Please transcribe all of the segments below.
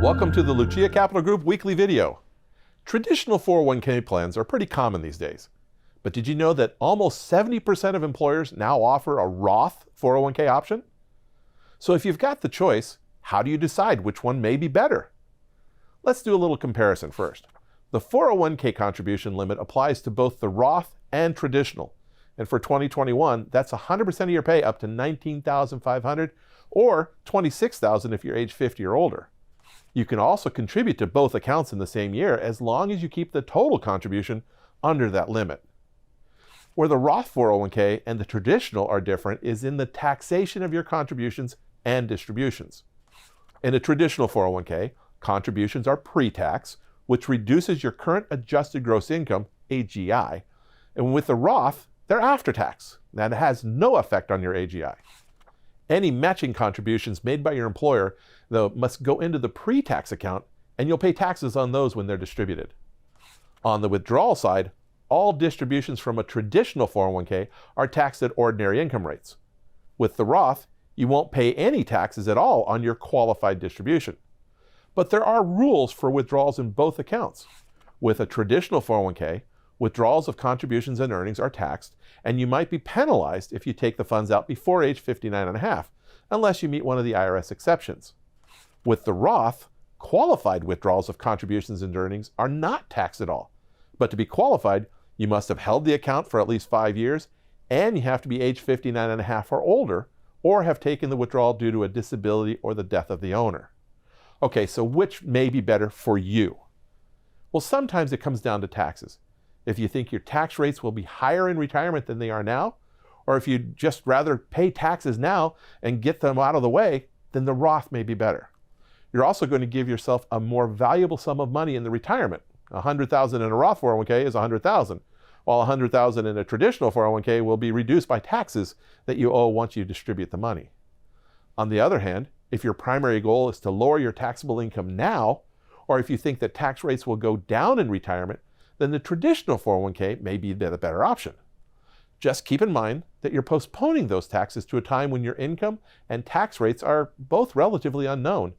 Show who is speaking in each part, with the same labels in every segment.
Speaker 1: Welcome to the Lucia Capital Group Weekly video. Traditional 401k plans are pretty common these days. But did you know that almost 70% of employers now offer a Roth 401k option? So if you've got the choice, how do you decide which one may be better? Let's do a little comparison first. The 401k contribution limit applies to both the Roth and traditional. And for 2021, that's 100% of your pay up to $19,500 or $26,000 if you're age 50 or older. You can also contribute to both accounts in the same year as long as you keep the total contribution under that limit. Where the Roth 401k and the traditional are different is in the taxation of your contributions and distributions. In a traditional 401k, contributions are pre-tax, which reduces your current adjusted gross income, AGI, and with the Roth, they're after tax. That has no effect on your AGI. Any matching contributions made by your employer, though, must go into the pre-tax account, and you'll pay taxes on those when they're distributed. On the withdrawal side, all distributions from a traditional 401k are taxed at ordinary income rates. With the Roth, you won't pay any taxes at all on your qualified distribution. But there are rules for withdrawals in both accounts. With a traditional 401k, withdrawals of contributions and earnings are taxed, and you might be penalized if you take the funds out before age 59 and a half, unless you meet one of the IRS exceptions. With the Roth, qualified withdrawals of contributions and earnings are not taxed at all. But to be qualified, you must have held the account for at least 5 years, and you have to be age 59 and a half or older, or have taken the withdrawal due to a disability or the death of the owner. Okay, so which may be better for you? Well, sometimes it comes down to taxes. If you think your tax rates will be higher in retirement than they are now, or if you'd just rather pay taxes now and get them out of the way, then the Roth may be better. You're also going to give yourself a more valuable sum of money in the retirement. $100,000 in a Roth 401k is $100,000, while $100,000 in a traditional 401k will be reduced by taxes that you owe once you distribute the money. On the other hand, if your primary goal is to lower your taxable income now, or if you think that tax rates will go down in retirement, then the traditional 401k may be the better option. Just keep in mind that you're postponing those taxes to a time when your income and tax rates are both relatively unknown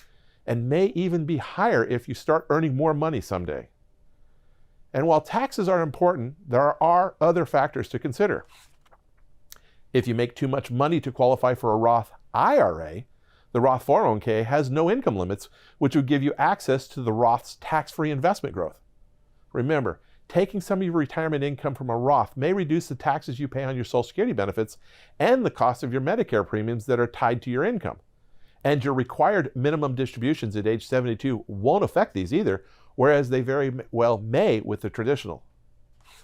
Speaker 1: and may even be higher if you start earning more money someday. And while taxes are important, there are other factors to consider. If you make too much money to qualify for a Roth IRA, the Roth 401k has no income limits, which would give you access to the Roth's tax-free investment growth. Remember, taking some of your retirement income from a Roth may reduce the taxes you pay on your Social Security benefits and the cost of your Medicare premiums that are tied to your income. And your required minimum distributions at age 72 won't affect these either, whereas they very well may with the traditional.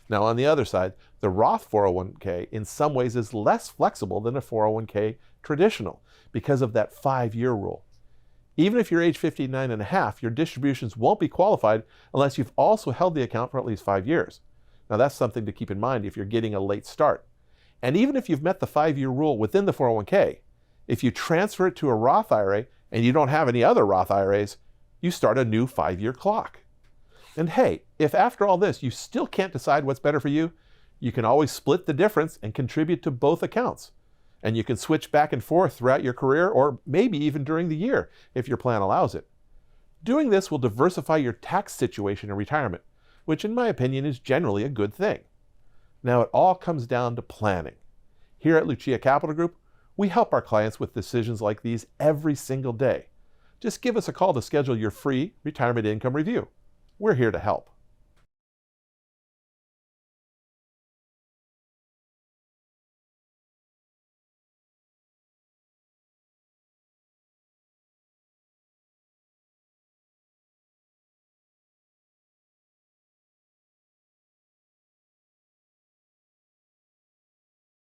Speaker 1: Now, on the other side, the Roth 401k in some ways is less flexible than a 401k traditional because of that 5-year rule. Even if you're age 59 and a half, your distributions won't be qualified unless you've also held the account for at least 5 years. Now, that's something to keep in mind if you're getting a late start. And even if you've met the 5-year rule within the 401k, if you transfer it to a Roth IRA and you don't have any other Roth IRAs, you start a new 5-year clock. And hey, if after all this you still can't decide what's better for you, you can always split the difference and contribute to both accounts. And you can switch back and forth throughout your career or maybe even during the year if your plan allows it. Doing this will diversify your tax situation in retirement, which in my opinion is generally a good thing. Now it all comes down to planning. Here at Lucia Capital Group, we help our clients with decisions like these every single day. Just give us a call to schedule your free retirement income review. We're here to help.